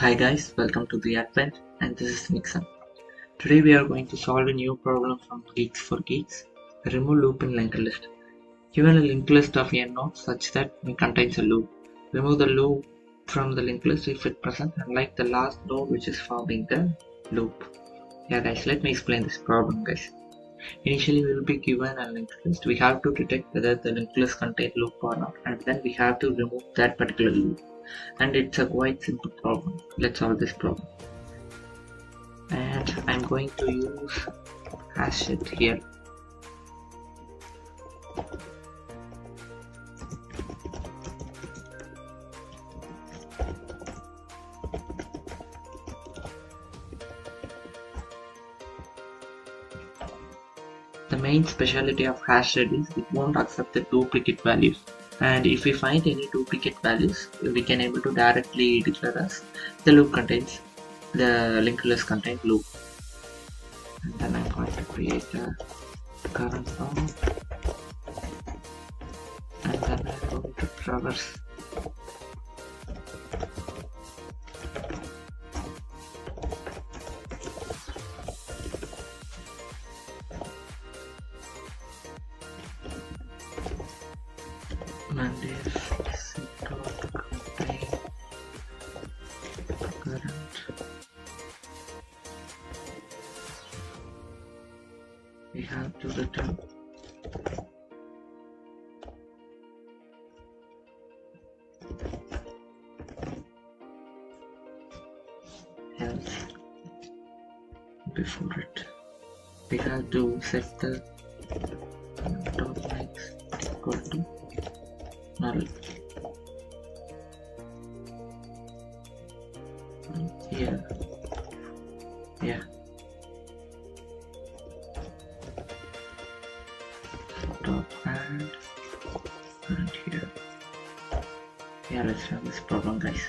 Hi guys, welcome to the Advent, and this is Nixon. Today we are going to solve a new problem from GeeksforGeeks. Remove loop in linked list. Given a linked list of n nodes such that it contains a loop. Remove the loop from the linked list if it present, unlike the last node which is forming the loop. Yeah guys, let me explain this problem guys. Initially we will be given a linked list. We have to detect whether the linked list contains loop or not, and then we have to remove that particular loop. And it's a quite simple problem. Let's solve this problem. And I'm going to use hash it here. The main specialty of hash rate is it won't accept the duplicate values, and if we find any duplicate values we can able to directly declare as the loop contains the linked list contains loop. And then I'm going to create a current node, and then I'm going to traverse and if contain current we have to return else. Before it we have to set the dot max equal to null. Here, yeah, dot and here. Yeah, let's run this problem guys.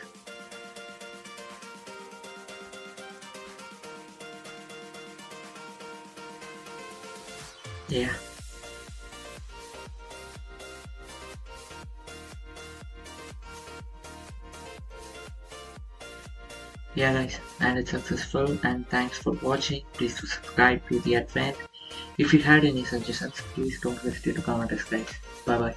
Yeah, guys, and it's successful, and thanks for watching. Please do subscribe to the Advent. If you had any suggestions, please don't hesitate to comment us guys. Bye bye.